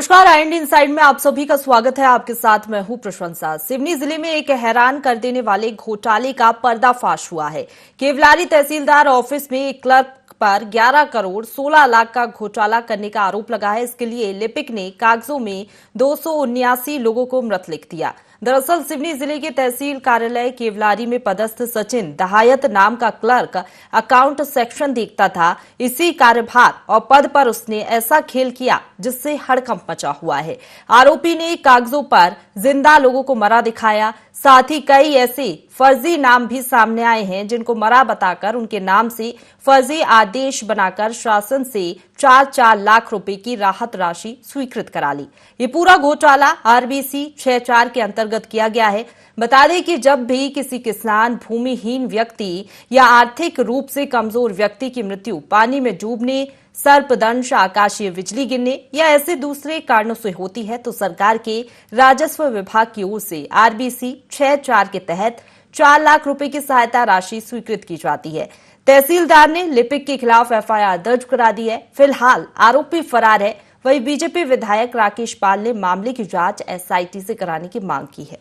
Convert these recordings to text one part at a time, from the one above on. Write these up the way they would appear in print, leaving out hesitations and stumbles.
नमस्कार, IND inside में आप सभी का स्वागत है। आपके साथ मैं हूं प्रशंसा। सिवनी जिले में एक हैरान कर देने वाले घोटाले का पर्दाफाश हुआ है। केवलारी तहसीलदार ऑफिस में एक क्लर्क पर 11 करोड़ 16 लाख का घोटाला करने का आरोप लगा है। इसके लिए लिपिक ने कागजों में 279 लोगों को मृत लिख दिया। दरअसल सिवनी जिले के तहसील कार्यालय केवलारी में पदस्थ सचिन दहायत नाम का क्लर्क अकाउंट सेक्शन देखता था। इसी कार्यभार और पद पर उसने ऐसा खेल किया जिससे हड़कंप मचा हुआ है। आरोपी ने कागजों पर जिंदा लोगों को मरा दिखाया। साथ ही कई ऐसे फर्जी नाम भी सामने आए हैं जिनको मरा बताकर उनके नाम से फर्जी आदेश बनाकर शासन से 4-4 लाख रुपए की राहत राशि स्वीकृत करा ली। ये पूरा घोटाला आरबीसी 64 के अंतर्गत किया गया है। बता दें कि जब भी किसी किसान, भूमिहीन व्यक्ति या आर्थिक रूप से कमजोर व्यक्ति की मृत्यु पानी में डूबने, सर्पदंश, आकाशीय बिजली गिरने या ऐसे दूसरे कारणों से होती है तो सरकार के राजस्व विभाग की ओर से आरबीसी 64 के तहत 4 लाख रुपए की सहायता राशि स्वीकृत की जाती है। तहसीलदार ने लिपिक के खिलाफ एफआईआर दर्ज करा दी है। फिलहाल आरोपी फरार है। वहीं बीजेपी विधायक राकेश पाल ने मामले की जांच एसआईटी से कराने की मांग की है।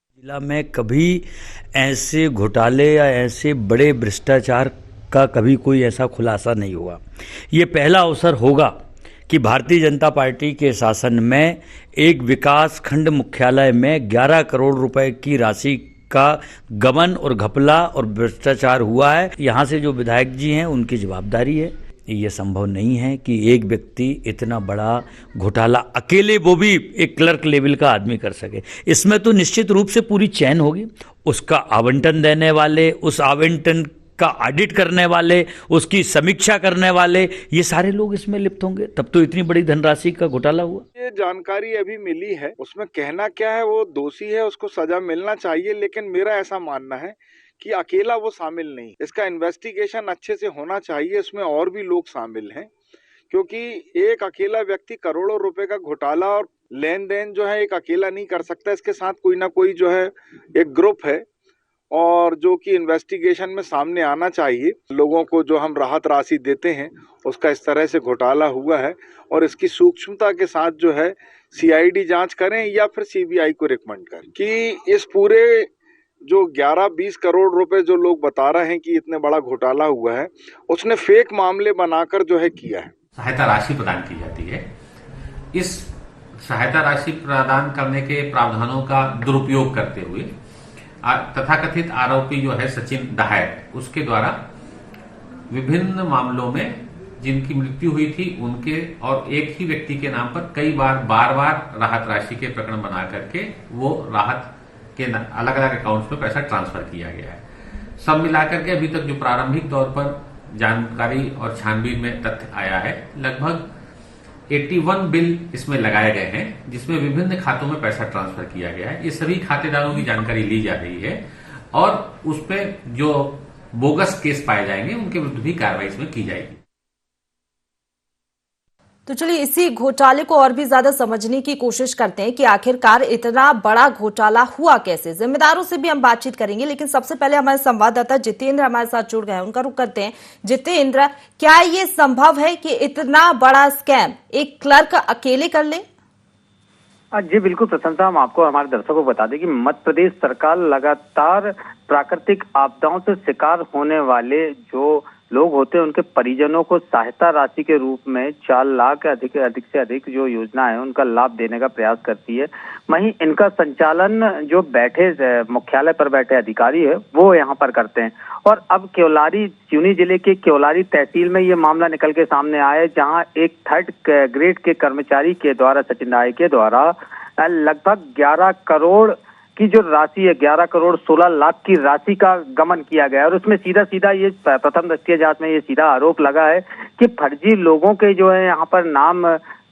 जिला में कभी ऐसे घोटाले या ऐसे बड़े भ्रष्टाचार का कभी कोई ऐसा खुलासा नहीं हुआ। ये पहला अवसर होगा कि भारतीय जनता पार्टी के शासन में एक विकास खंड मुख्यालय में 11 करोड़ रुपए की राशि का गबन और घपला और भ्रष्टाचार हुआ है। यहाँ से जो विधायक जी हैं उनकी जवाबदारी है। ये संभव नहीं है कि एक व्यक्ति इतना बड़ा घोटाला अकेले, वो भी एक क्लर्क लेवल का आदमी कर सके। इसमें तो निश्चित रूप से पूरी चैन होगी। उसका आवंटन देने वाले, उस आवंटन का ऑडिट करने वाले, उसकी समीक्षा करने वाले, ये सारे लोग इसमें लिप्त होंगे, तब तो इतनी बड़ी धनराशि का घोटाला हुआ। ये जानकारी अभी मिली है, उसमें कहना क्या है, वो दोषी है, उसको सजा मिलना चाहिए। लेकिन मेरा ऐसा मानना है कि अकेला वो शामिल नहीं, इसका इन्वेस्टिगेशन अच्छे से होना चाहिए। इसमें और भी लोग शामिल हैं, क्योंकि एक अकेला व्यक्ति करोड़ों रुपए का घोटाला और लेन देन जो है एक अकेला नहीं कर सकता। इसके साथ कोई ना कोई जो है एक ग्रुप है, और जो कि इन्वेस्टिगेशन में सामने आना चाहिए। लोगों को जो हम राहत राशि देते हैं उसका इस तरह से घोटाला हुआ है, और इसकी सूक्ष्मता के साथ जो है सीआईडी जांच करें या फिर सीबीआई को रिकमेंड करें कि इस पूरे जो 11-20 करोड़ रुपए जो लोग बता रहे हैं कि इतने बड़ा घोटाला हुआ है, उसने फेक मामले बनाकर जो है किया है। सहायता राशि प्रदान की जाती है। इस सहायता राशि प्रदान करने के प्रावधानों का दुरुपयोग करते हुए तथाकथित आरोपी जो है सचिन दहायत, उसके द्वारा विभिन्न मामलों में जिनकी मृत्यु हुई थी उनके और एक ही व्यक्ति के नाम पर कई बार बार राहत राशि के प्रकरण बना करके वो राहत के अलग अलग अकाउंट्स में पैसा ट्रांसफर किया गया है। सब मिलाकर के अभी तक जो प्रारंभिक तौर पर जानकारी और छानबीन में तथ्य आया है, लगभग 81 बिल इसमें लगाए गए हैं, जिसमें विभिन्न खातों में पैसा ट्रांसफर किया गया है। ये सभी खातेदारों की जानकारी ली जा रही है, और उस पर जो बोगस केस पाए जाएंगे उनके विरुद्ध भी कार्रवाई इसमें की जाएगी। तो चलिए इसी घोटाले को और भी ज्यादा समझने की कोशिश करते हैं कि आखिरकार इतना बड़ा घोटाला हुआ कैसे। जिम्मेदारों से भी हम बातचीत करेंगे, लेकिन सबसे पहले हमारे संवाददाता जितेंद्र हमारे साथ जुड़ गए हैं, उनका रुख करते हैं। जितेंद्र, क्या ये संभव है कि इतना बड़ा स्कैम एक क्लर्क अकेले कर ले? जी बिल्कुल प्रशंसा, हम आपको हमारे दर्शकों को बता दें कि मध्य प्रदेश सरकार लगातार प्राकृतिक आपदाओं से शिकार होने वाले जो लोग होते हैं उनके परिजनों को सहायता राशि के रूप में 4 लाख अधिक से अधिक जो योजना है उनका लाभ देने का प्रयास करती है। वहीं इनका संचालन जो बैठे मुख्यालय पर बैठे अधिकारी है वो यहाँ पर करते हैं। और अब केवलारी, सिवनी जिले के केवलारी तहसील में ये मामला निकल के सामने आया है, जहाँ एक 3rd ग्रेड के कर्मचारी के द्वारा, सचिन दहायत के द्वारा लगभग 11 करोड़ की जो राशि है, 11 करोड़ 16 लाख की राशि का गमन किया गया है। और उसमें सीधा ये प्रथम दृष्टया जांच में ये सीधा आरोप लगा है कि फर्जी लोगों के जो है यहाँ पर नाम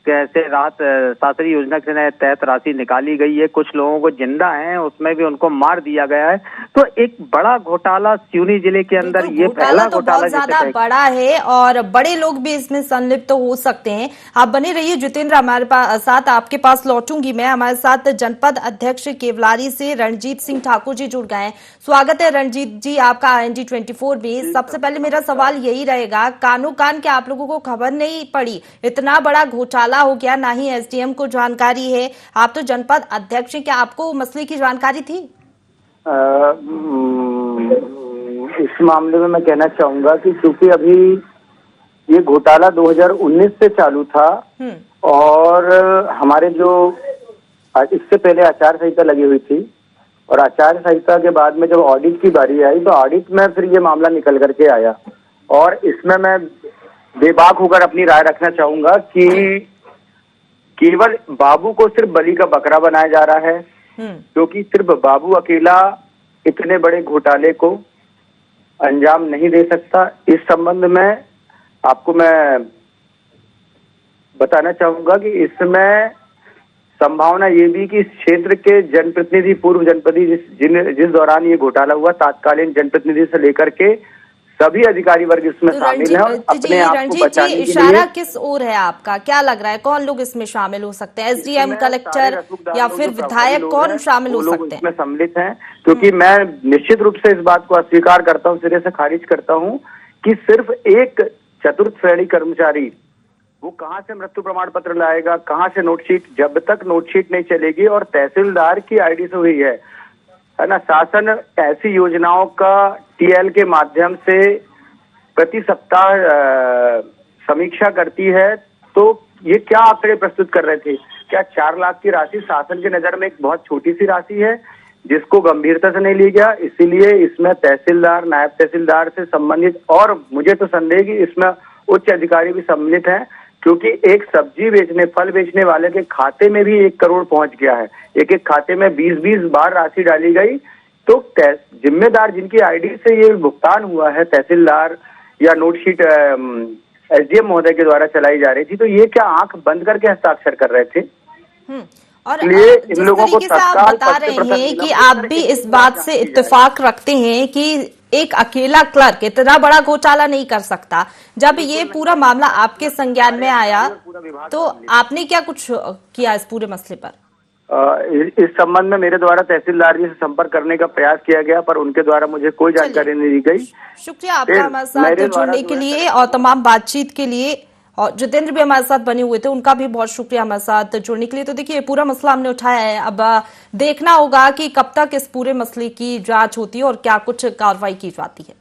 कैसे राहत शासकीय योजना के तहत राशि निकाली गई है, कुछ लोगों को जिंदा हैं उसमें भी उनको मार दिया गया है। तो एक बड़ा घोटाला सिवनी जिले के अंदर, ये पहला तो घोटाला बहुत ज्यादा बड़ा है और बड़े लोग भी इसमें संलिप्त तो हो सकते हैं। आप बने रहिए जितेंद्र, हमारे साथ आपके पास लौटूंगी मैं। हमारे साथ जनपद अध्यक्ष केवलारी से रणजीत सिंह ठाकुर जी जुड़ गए हैं। स्वागत है रणजीत जी आपका ING 24 में। सबसे पहले मेरा सवाल यही रहेगा, कानो कान के आप लोगों को खबर नहीं पड़ी, इतना बड़ा घोटाला हो गया, ना ही SDM को जानकारी है, आप तो जनपद अध्यक्ष हैं, क्या आपको मसले की जानकारी थी? इस मामले में मैं कहना चाहूंगा कि क्योंकि अभी ये घोटाला 2019 से चालू था और हमारे जो इससे पहले आचार संहिता लगी हुई थी और आचार संहिता के बाद में जब ऑडिट की बारी आई तो ऑडिट में फिर ये मामला निकल करके आया। और इसमें मैं बेबाक होकर अपनी राय रखना चाहूंगा कि केवल बाबू को सिर्फ बलि का बकरा बनाया जा रहा है, क्योंकि सिर्फ बाबू अकेला इतने बड़े घोटाले को अंजाम नहीं दे सकता। इस संबंध में आपको मैं बताना चाहूंगा कि इसमें संभावना ये भी कि इस क्षेत्र के जनप्रतिनिधि, पूर्व जनप्रतिनिधि जिस दौरान ये घोटाला हुआ, तात्कालीन जनप्रतिनिधि से लेकर के सभी अधिकारी वर्ग इसमें शामिल है। अपने आप को बचाने के लिए इशारा किस ओर है आपका, क्या लग रहा है कौन लोग इसमें शामिल हो सकते हैं? SDM, कलेक्टर या फिर विधायक, कौन शामिल हो सकते हैं? इसमें सम्मिलित हैं, क्योंकि मैं निश्चित रूप से इस बात को अस्वीकार करता हूं, सिरे से खारिज करता हूं कि सिर्फ एक चतुर्थ श्रेणी कर्मचारी वो कहां से मृत्यु प्रमाण पत्र लाएगा, कहां से नोटशीट, जब तक नोटशीट नहीं चलेगी और तहसीलदार की ID से हुई है ना। शासन ऐसी योजनाओं का TL के माध्यम से प्रति सप्ताह समीक्षा करती है, तो ये क्या आंकड़े प्रस्तुत कर रहे थे? क्या 4 लाख की राशि शासन की नजर में एक बहुत छोटी सी राशि है जिसको गंभीरता से नहीं लिया गया? इसीलिए इसमें तहसीलदार, नायब तहसीलदार से संबंधित और मुझे तो संदेह कि इसमें उच्च अधिकारी भी सम्मिलित हैं, क्योंकि एक सब्जी बेचने, फल बेचने वाले के खाते में भी 1 करोड़ पहुंच गया है। एक एक खाते में 20-20 बार राशि डाली गई। तो जिम्मेदार जिनकी ID से ये भुगतान हुआ है, तहसीलदार या नोटशीट SDM महोदय के द्वारा चलाई जा रही थी, तो ये क्या आंख बंद करके हस्ताक्षर कर रहे थे? और जिस इन लोगों को आप बता रहे हैं कि आप भी इस बात से इत्तेफाक रखते हैं कि एक अकेला क्लर्क इतना बड़ा घोटाला नहीं कर सकता। जब ये पूरा मामला आपके संज्ञान में आया तो आपने क्या कुछ किया इस पूरे मसले पर? इस संबंध में मेरे द्वारा तहसीलदार जी से संपर्क करने का प्रयास किया गया, पर उनके द्वारा मुझे कोई जानकारी नहीं दी गई। शुक्रिया आपका हमारे साथ जुड़ने के लिए और तमाम बातचीत के लिए। और जितेंद्र भी हमारे साथ बने हुए थे, उनका भी बहुत शुक्रिया हमारे साथ जुड़ने के लिए। तो देखिए, पूरा मसला हमने उठाया है, अब देखना होगा कि कब तक इस पूरे मसले की जांच होती है और क्या कुछ कार्रवाई की जाती है।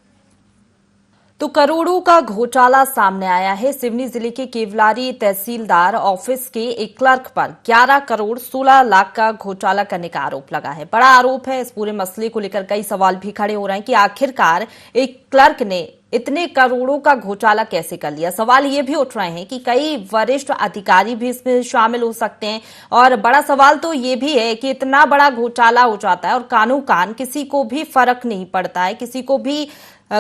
तो करोड़ों का घोटाला सामने आया है। सिवनी जिले के केवलारी तहसीलदार ऑफिस के एक क्लर्क पर 11 करोड़ 16 लाख का घोटाला करने का आरोप लगा है। बड़ा आरोप है। इस पूरे मसले को लेकर कई सवाल भी खड़े हो रहे हैं कि आखिरकार एक क्लर्क ने इतने करोड़ों का घोटाला कैसे कर लिया। सवाल ये भी उठ रहे हैं कि कई वरिष्ठ अधिकारी भी इसमें शामिल हो सकते हैं। और बड़ा सवाल तो ये भी है कि इतना बड़ा घोटाला हो जाता है और कानो कान किसी को भी फर्क नहीं पड़ता है, किसी को भी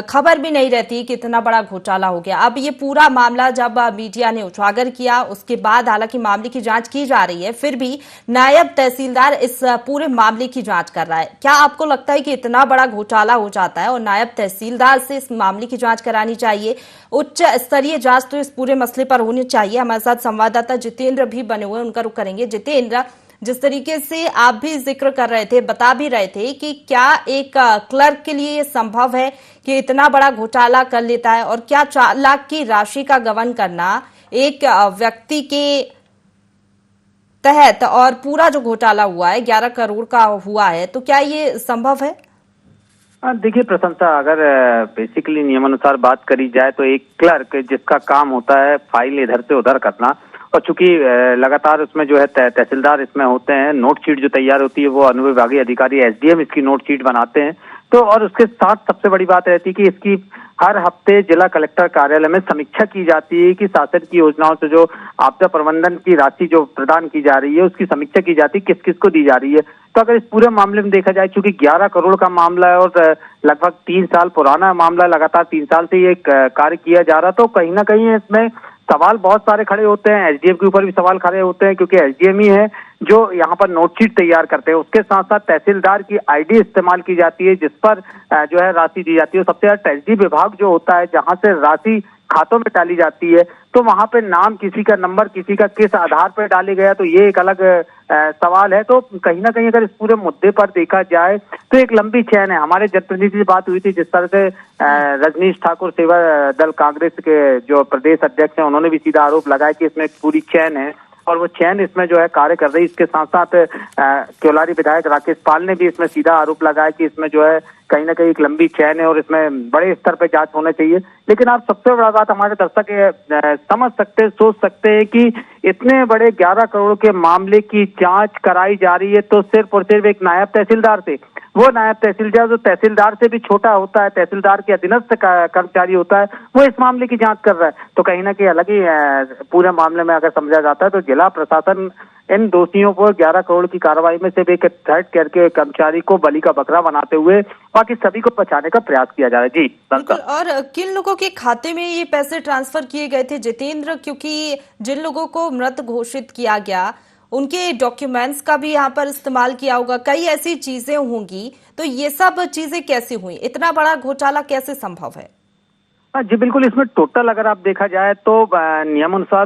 खबर भी नहीं रहती कि इतना बड़ा घोटाला हो गया। अब ये पूरा मामला जब मीडिया ने उजागर किया, उसके बाद हालांकि मामले की जांच की जा रही है, फिर भी नायब तहसीलदार इस पूरे मामले की जांच कर रहा है। क्या आपको लगता है कि इतना बड़ा घोटाला हो जाता है और नायब तहसीलदार से इस मामले की जांच करानी चाहिए? उच्च स्तरीय जांच तो इस पूरे मसले पर होनी चाहिए। हमारे साथ संवाददाता जितेंद्र भी बने हुए, उनका रुख करेंगे। जितेंद्र, जिस तरीके से आप भी जिक्र कर रहे थे, बता भी रहे थे कि क्या एक क्लर्क के लिए ये संभव है कि इतना बड़ा घोटाला कर लेता है, और क्या 4 लाख की राशि का गबन करना एक व्यक्ति के तहत, और पूरा जो घोटाला हुआ है 11 करोड़ का हुआ है, तो क्या ये संभव है? देखिए प्रशंसा, अगर बेसिकली नियमानुसार बात करी जाए तो एक क्लर्क जिसका काम होता है फाइल इधर से उधर करना, और चूंकि लगातार उसमें जो है तहसीलदार इसमें होते हैं, नोट शीट जो तैयार होती है वो अनुविभागीय अधिकारी SDM इसकी नोट शीट बनाते हैं। तो और उसके साथ सबसे बड़ी बात रहती है कि इसकी हर हफ्ते जिला कलेक्टर कार्यालय में समीक्षा की जाती है कि शासन की योजनाओं से जो आपदा प्रबंधन की राशि जो प्रदान की जा रही है उसकी समीक्षा की जाती है, किस किस को दी जा रही है। तो अगर इस पूरे मामले में देखा जाए, चूंकि 11 करोड़ का मामला है और लगभग 3 साल पुराना मामला, लगातार 3 साल से ये कार्य किया जा रहा, तो कहीं ना कहीं इसमें सवाल बहुत सारे खड़े होते हैं, एसडीएम के ऊपर भी सवाल खड़े होते हैं, क्योंकि एसडीएम ही है जो यहाँ पर नोटशीट तैयार करते हैं। उसके साथ साथ तहसीलदार की आईडी इस्तेमाल की जाती है, जिस पर जो है राशि दी जाती है। सबसे ज्यादा तहसील विभाग जो होता है, जहाँ से राशि खातों में डाली जाती है, तो वहां पे नाम किसी का, नंबर किसी का किस आधार पर डाले गया, तो ये एक अलग सवाल है। तो कहीं ना कहीं अगर इस पूरे मुद्दे पर देखा जाए तो एक लंबी चैन है। हमारे जनप्रतिनिधि से बात हुई थी, जिस तरह से रजनीश ठाकुर सेवा दल कांग्रेस के जो प्रदेश अध्यक्ष हैं, उन्होंने भी सीधा आरोप लगाया कि इसमें एक पूरी चैन है और वो चैन इसमें जो है कार्य कर रही है। इसके साथ साथ केवलारी विधायक राकेश पाल ने भी इसमें सीधा आरोप लगाया कि इसमें जो है कहीं ना कहीं एक लंबी चैन है और इसमें बड़े स्तर पर जांच होना चाहिए। लेकिन आप सबसे बड़ा बात हमारे दर्शक समझ सकते हैं, सोच सकते हैं कि इतने बड़े 11 करोड़ के मामले की जांच कराई जा रही है तो सिर्फ और सिर्फ एक नायब तहसीलदार से, वो नायब तहसीलदार जो तहसीलदार से भी छोटा होता है, तहसीलदार के अधीनस्थ कर्मचारी होता है, वो इस मामले की जांच कर रहा है। तो कहीं ना कहीं अलग ही पूरे मामले में अगर समझा जाता है तो जिला प्रशासन इन दोषियों को 11 करोड़ की कार्रवाई में सिर्फ एक थर्ड करके कर्मचारी को बलि का बकरा बनाते हुए बाकी सभी को बचाने का प्रयास किया जा रहा है। जी बिल्कुल। और किन लोगों के खाते में ये पैसे ट्रांसफर किए गए थे जितेंद्र, क्योंकि जिन लोगों को मृत घोषित किया गया उनके डॉक्यूमेंट्स का भी यहाँ पर इस्तेमाल किया होगा, कई ऐसी चीजें होंगी, तो ये सब चीजें कैसे हुई, इतना बड़ा घोटाला कैसे संभव है? जी बिल्कुल, इसमें टोटल अगर आप देखा जाए तो नियमानुसार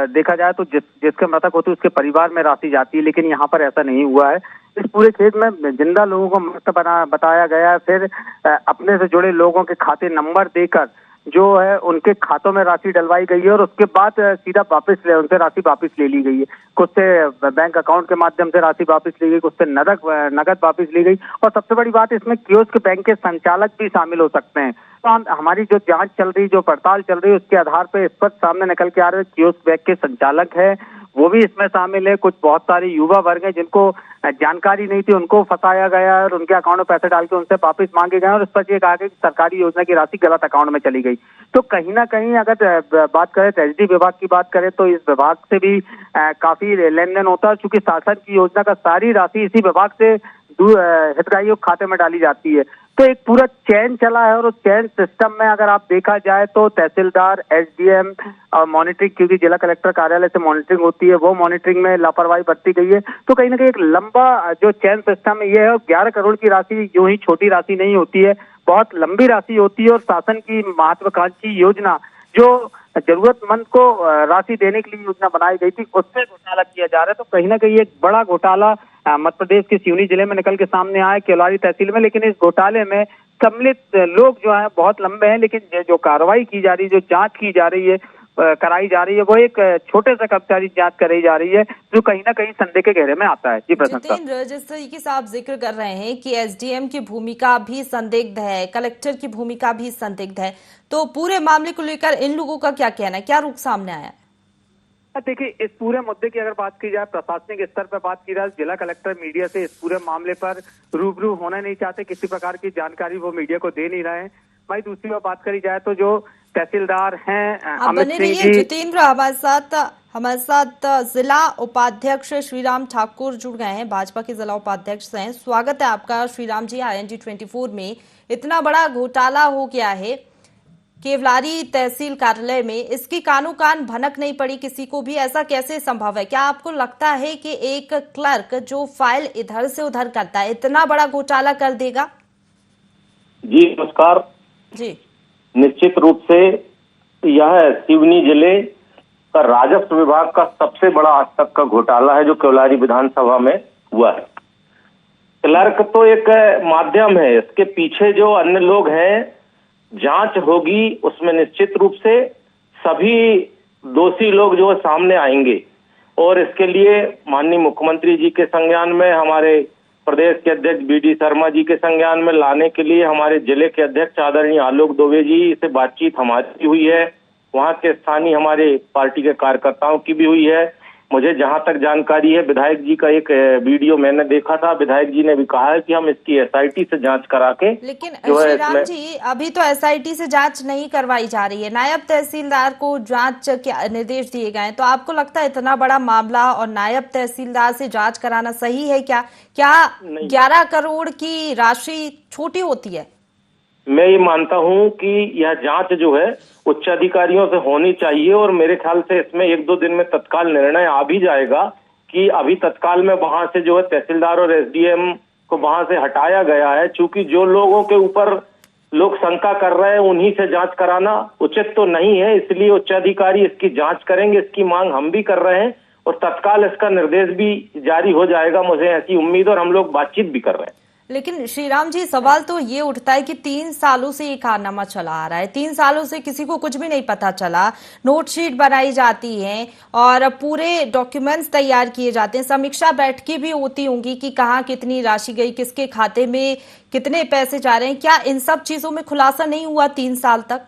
देखा जाए तो जिसके मृतक होते उसके परिवार में राशि जाती है, लेकिन यहाँ पर ऐसा नहीं हुआ है। इस पूरे केस में जिंदा लोगों को मृत बताया गया, फिर अपने से जुड़े लोगों के खाते नंबर देकर जो है उनके खातों में राशि डलवाई गई है और उसके बाद सीधा उनसे राशि वापस ले ली गई है। कुछ से बैंक अकाउंट के माध्यम से राशि वापस ली गई, कुछ से नगद वापस ली गई। और सबसे बड़ी बात, इसमें कियोस्क बैंक के संचालक भी शामिल हो सकते हैं। तो हमारी जो जांच चल रही, जो पड़ताल चल रही है, उसके आधार पर स्पष्ट सामने निकल के आ रहे हैं कियोस्क बैंक के संचालक है, वो भी इसमें शामिल है। कुछ बहुत सारे युवा वर्ग हैं जिनको जानकारी नहीं थी, उनको फंसाया गया और उनके अकाउंट में पैसे डाल के उनसे वापस मांगे गए और इस पर ये कहा गया कि सरकारी योजना की राशि गलत अकाउंट में चली गई। तो कहीं ना कहीं अगर बात करें, तहसील विभाग की बात करें, तो इस विभाग से भी काफी लेन देन होता है, क्योंकि शासन की योजना का सारी राशि इसी विभाग से हितग्राहियों के खाते में डाली जाती है। तो एक पूरा चैन चला है और उस चैन सिस्टम में अगर आप देखा जाए तो तहसीलदार, एसडीएम और मॉनिटरिंग, क्योंकि जिला कलेक्टर कार्यालय से मॉनिटरिंग होती है, वो मॉनिटरिंग में लापरवाही बरती गई है। तो कहीं ना कहीं एक लंबा जो चैन सिस्टम है ये है। 11 करोड़ की राशि यूं ही छोटी राशि नहीं होती है, बहुत लंबी राशि होती है और शासन की महत्वाकांक्षी योजना जो जरूरतमंद को राशि देने के लिए योजना बनाई गई थी, उससे घोटाला किया जा रहा है। तो कहीं ना कहीं एक बड़ा घोटाला मध्य प्रदेश के सिवनी जिले में निकल के सामने आया, केवलारी तहसील में। लेकिन इस घोटाले में सम्मिलित लोग जो हैं बहुत लंबे हैं, लेकिन जो कार्रवाई की जा रही है, जो जांच की जा रही है, कराई जा रही है, वो एक छोटे से कर्मचारी जांच कराई जा रही है, जो कहीं ना कहीं संदेह के घेरे में आता है। जी प्रशंसा। जितेंद्र, जिस तरीके से आप जिक्र कर रहे हैं कि एसडीएम की भूमिका भी संदिग्ध है, कलेक्टर की भूमिका भी संदिग्ध है, तो पूरे मामले को लेकर इन लोगों का क्या कहना है, क्या रुख सामने आया? देखिए, इस पूरे मुद्दे की अगर बात की जाए, प्रशासनिक स्तर पर बात की जाए, जिला कलेक्टर मीडिया से इस पूरे मामले पर रूबरू होना नहीं चाहते, किसी प्रकार की जानकारी वो मीडिया को दे नहीं रहे हैं। भाई दूसरी बात करी जाए तो जो तहसीलदार हैं अमित सिंह जी, जितेंद्र, हमारे साथ जिला उपाध्यक्ष श्रीराम ठाकुर जुड़ गए हैं, भाजपा के जिला उपाध्यक्ष हैं। स्वागत है आपका श्रीराम जी। ING 24 में इतना बड़ा घोटाला हो गया है केवलारी तहसील कार्यालय में, इसकी कानो कान भनक नहीं पड़ी किसी को भी, ऐसा कैसे संभव है? क्या आपको लगता है कि एक क्लर्क जो फाइल इधर से उधर करता है इतना बड़ा घोटाला कर देगा? जी नमस्कार जी। निश्चित रूप से यह सिवनी जिले का राजस्व विभाग का सबसे बड़ा आज तक का घोटाला है जो केवलारी विधानसभा में हुआ है। क्लर्क तो एक माध्यम है, इसके पीछे जो अन्य लोग हैं, जांच होगी, उसमें निश्चित रूप से सभी दोषी लोग जो सामने आएंगे और इसके लिए माननीय मुख्यमंत्री जी के संज्ञान में, हमारे प्रदेश के अध्यक्ष BD शर्मा जी के संज्ञान में लाने के लिए हमारे जिले के अध्यक्ष आदरणीय आलोक दुबे जी से बातचीत हमारी हुई है, वहां के स्थानीय हमारे पार्टी के कार्यकर्ताओं की भी हुई है। मुझे जहां तक जानकारी है, विधायक जी का एक वीडियो मैंने देखा था, विधायक जी ने भी कहा है कि हम इसकी SIT से जांच करा के, लेकिन श्रीराम जी अभी तो SIT से जांच नहीं करवाई जा रही है, नायब तहसीलदार को जांच के निर्देश दिए गए हैं। तो आपको लगता है इतना बड़ा मामला और नायब तहसीलदार से जांच कराना सही है क्या? 11 करोड़ की राशि छोटी होती है? मैं ये मानता हूं कि यह जांच जो है उच्च अधिकारियों से होनी चाहिए और मेरे ख्याल से इसमें 1-2 दिन में तत्काल निर्णय आ भी जाएगा कि अभी तत्काल में वहां से जो है तहसीलदार और एसडीएम को वहां से हटाया गया है। चूंकि जो लोगों के ऊपर लोग शंका कर रहे हैं उन्हीं से जांच कराना उचित तो नहीं है, इसलिए उच्च अधिकारी इसकी जांच करेंगे। इसकी मांग हम भी कर रहे हैं और तत्काल इसका निर्देश भी जारी हो जाएगा, मुझे ऐसी उम्मीद, और हम लोग बातचीत भी कर रहे हैं। लेकिन श्रीराम जी, सवाल तो ये उठता है कि 3 सालों से ये कारनामा चला आ रहा है, 3 सालों से किसी को कुछ भी नहीं पता चला। नोटशीट बनाई जाती है और पूरे डॉक्यूमेंट्स तैयार किए जाते हैं, समीक्षा बैठकें भी होती होंगी कि कहाँ कितनी राशि गई, किसके खाते में कितने पैसे जा रहे हैं। क्या इन सब चीजों में खुलासा नहीं हुआ 3 साल तक?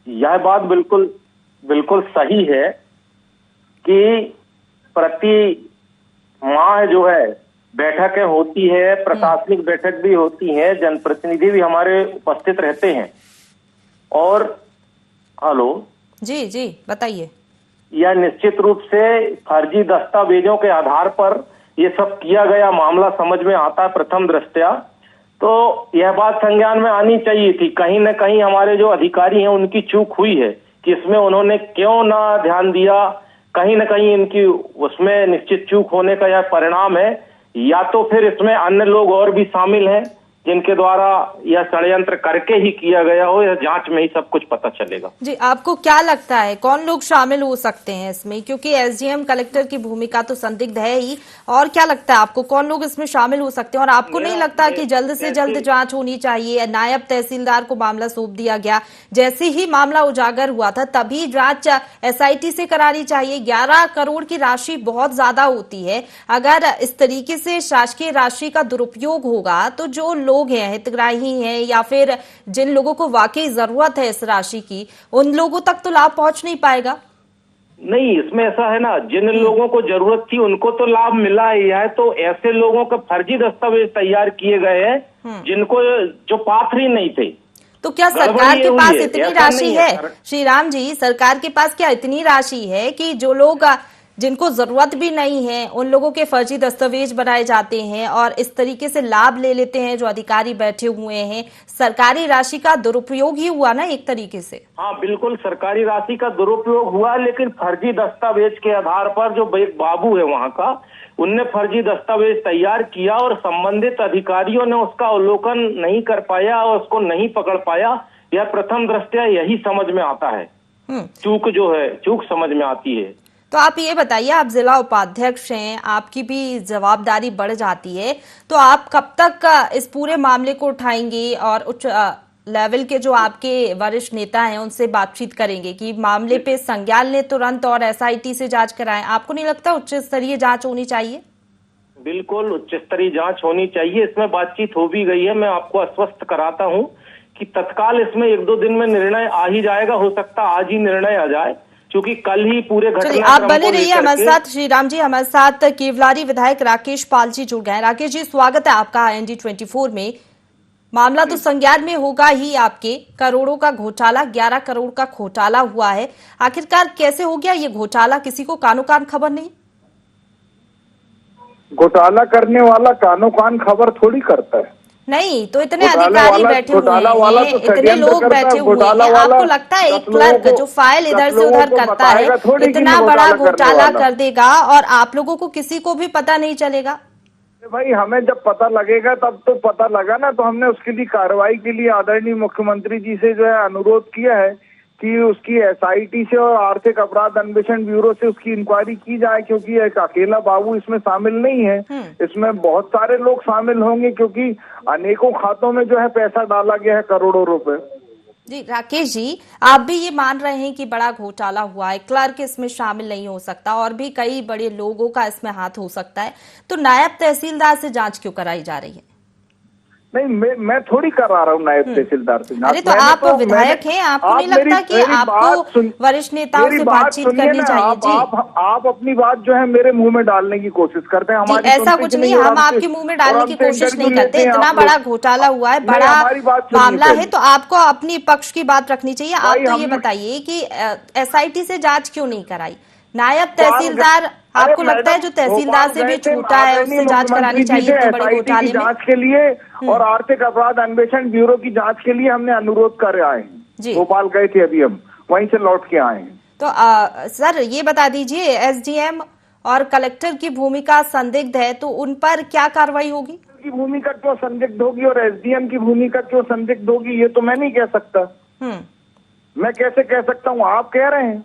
यह बात बिल्कुल सही है कि प्रति माह जो है बैठकें होती है, प्रशासनिक बैठक भी होती है, जनप्रतिनिधि भी हमारे उपस्थित रहते हैं। और हेलो जी बताइए। यह निश्चित रूप से फर्जी दस्तावेजों के आधार पर ये सब किया गया मामला समझ में आता है प्रथम दृष्टया। तो यह बात संज्ञान में आनी चाहिए थी। कहीं न कहीं हमारे जो अधिकारी हैं उनकी चूक हुई है कि इसमें उन्होंने क्यों ना ध्यान दिया। कहीं न कहीं इनकी उसमें निश्चित चूक होने का यह परिणाम है, या तो फिर इसमें अन्य लोग और भी शामिल हैं जिनके द्वारा यह षड्यंत्र करके ही किया गया हो। यह जांच में ही सब कुछ पता चलेगा। जी, आपको क्या लगता है कौन लोग शामिल हो सकते हैं इसमें? क्योंकि एसडीएम कलेक्टर की भूमिका तो संदिग्ध है ही, और क्या लगता है आपको कौन लोग इसमें शामिल हो सकते हैं? और आपको नहीं लगता कि जल्द से जल्द जांच होनी चाहिए? नायब तहसीलदार को मामला सौंप दिया गया, जैसे ही मामला उजागर हुआ था तभी जांच एसआईटी से करानी चाहिए। 11 करोड़ की राशि बहुत ज्यादा होती है। अगर इस तरीके से शासकीय राशि का दुरुपयोग होगा तो जो लोग हैं, हितग्राही हैं, या फिर जिन लोगों को वाकई जरूरत है इस राशि की, उन लोगों तक तो लाभ पहुंच नहीं पाएगा। नहीं, इसमें ऐसा है ना, जिन लोगों को जरूरत थी उनको तो लाभ मिला ही है। तो ऐसे लोगों के फर्जी दस्तावेज तैयार किए गए हैं जिनको जो पात्र ही नहीं थे। तो क्या सरकार के पास इतनी राशि है श्रीराम जी? सरकार के पास क्या इतनी राशि है कि जो लोग जिनको जरूरत भी नहीं है उन लोगों के फर्जी दस्तावेज बनाए जाते हैं और इस तरीके से लाभ ले लेते हैं जो अधिकारी बैठे हुए हैं? सरकारी राशि का दुरुपयोग ही हुआ ना एक तरीके से। हाँ बिल्कुल, सरकारी राशि का दुरुपयोग हुआ, लेकिन फर्जी दस्तावेज के आधार पर जो एक बाबू है वहाँ का, उनने फर्जी दस्तावेज तैयार किया और संबंधित अधिकारियों ने उसका अवलोकन नहीं कर पाया और उसको नहीं पकड़ पाया। यह प्रथम दृष्टया यही समझ में आता है। चूक जो है, चूक समझ में आती है। तो आप ये बताइए, आप जिला उपाध्यक्ष हैं, आपकी भी जवाबदारी बढ़ जाती है, तो आप कब तक इस पूरे मामले को उठाएंगे और उच्च लेवल के जो आपके वरिष्ठ नेता हैं उनसे बातचीत करेंगे कि मामले पे संज्ञान लें तुरंत और एसआईटी से जांच कराएं? आपको नहीं लगता उच्च स्तरीय जांच होनी चाहिए? बिल्कुल उच्च स्तरीय जांच होनी चाहिए। इसमें बातचीत हो भी गई है। मैं आपको आश्वस्त कराता हूं कि तत्काल इसमें 1-2 दिन में निर्णय आ ही जाएगा। हो सकता आज ही निर्णय आ जाए, क्योंकि कल ही पूरे घटना। आप बने रहिए हमारे साथ श्रीराम जी। हमारे साथ केवलारी विधायक राकेश पाल जी जुड़ गए हैं। राकेश जी, स्वागत है आपका IND24 में। मामला तो संज्ञान में होगा ही आपके। करोड़ों का घोटाला, 11 करोड़ का घोटाला हुआ है। आखिरकार कैसे हो गया ये घोटाला? किसी को कानो कान खबर नहीं? घोटाला करने वाला कानो कान खबर थोड़ी करता है। नहीं तो इतने अधिकारी बैठे हुए हैं, इतने लोग बैठे हुए हैं, आपको लगता है एक क्लर्क जो फाइल इधर से उधर करता है इतना बड़ा घोटाला कर देगा और आप लोगों को किसी को भी पता नहीं चलेगा? भाई, हमें जब पता लगेगा तब तो पता लगा ना। तो हमने उसके लिए कार्रवाई के लिए आदरणीय मुख्यमंत्री जी से जो है अनुरोध किया है कि उसकी एसआईटी से और आर्थिक अपराध अन्वेषण ब्यूरो से उसकी इंक्वायरी की जाए, क्योंकि एक अकेला बाबू इसमें शामिल नहीं है। इसमें बहुत सारे लोग शामिल होंगे, क्योंकि अनेकों खातों में जो है पैसा डाला गया है, करोड़ों रुपए। जी राकेश जी, आप भी ये मान रहे हैं कि बड़ा घोटाला हुआ है, क्लर्क इसमें शामिल नहीं हो सकता और भी कई बड़े लोगों का इसमें हाथ हो सकता है, तो नायब तहसीलदार से जांच क्यों कराई जा रही है? नहीं, मैं थोड़ी करा रहा हूँ नायब तहसीलदार से। अरे तो आप विधायक हैं, आपको नहीं लगता कि आपको वरिष्ठ नेताओं से बातचीत करनी चाहिए? जी, आप अपनी बात जो है मेरे मुंह में डालने की कोशिश करते हैं। हमारी ऐसा कुछ नहीं, हम आपके मुंह में डालने की कोशिश नहीं करते। इतना बड़ा घोटाला हुआ है, बड़ा मामला है, तो आपको अपनी पक्ष की बात रखनी चाहिए। आप तो ये बताइए कि एसआईटी से जांच क्यों नहीं कराई? नायब तहसीलदार, आपको लगता है जो तहसीलदार से भी छूटा है उससे जांच करानी चाहिए इतने बड़े घोटाले में? जांच के लिए और आर्थिक अपराध अन्वेषण ब्यूरो की जांच के लिए हमने अनुरोध कर आए हैं। भोपाल गए थे अभी, हम वहीं से लौट के आए हैं। तो सर ये बता दीजिए, एसडीएम और कलेक्टर की भूमिका संदिग्ध है तो उन पर क्या कार्रवाई होगी? की भूमिका क्यों संदिग्ध होगी और एसडीएम की भूमिका क्यों संदिग्ध होगी, ये तो मैं नहीं कह सकता। मैं कैसे कह सकता हूँ, आप कह रहे हैं।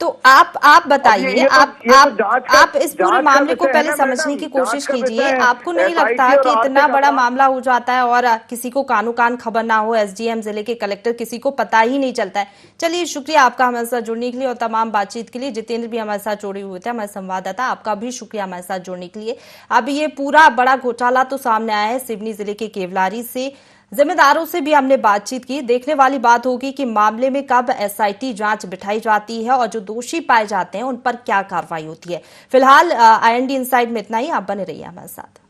तो आप बताइए, आप इस पूरे मामले को पहले समझने की कोशिश कीजिए। आपको नहीं लगता कि इतना बड़ा मामला हो जाता है और किसी को कानो कान खबर ना हो, एसडीएम, जिले के कलेक्टर, किसी को पता ही नहीं चलता है? चलिए, शुक्रिया आपका हमारे साथ जुड़ने के लिए और तमाम बातचीत के लिए। जितेंद्र भी हमारे साथ जुड़े हुए थे, हमारे संवाददाता, आपका भी शुक्रिया हमारे साथ जुड़ने के लिए। अब ये पूरा बड़ा घोटाला तो सामने आया है सिवनी जिले के केवलारी से। जिम्मेदारों से भी हमने बातचीत की। देखने वाली बात होगी कि मामले में कब एसआईटी जांच बिठाई जाती है और जो दोषी पाए जाते हैं उन पर क्या कार्रवाई होती है। फिलहाल IND इनसाइड में इतना ही। आप बने रहिए हमारे साथ।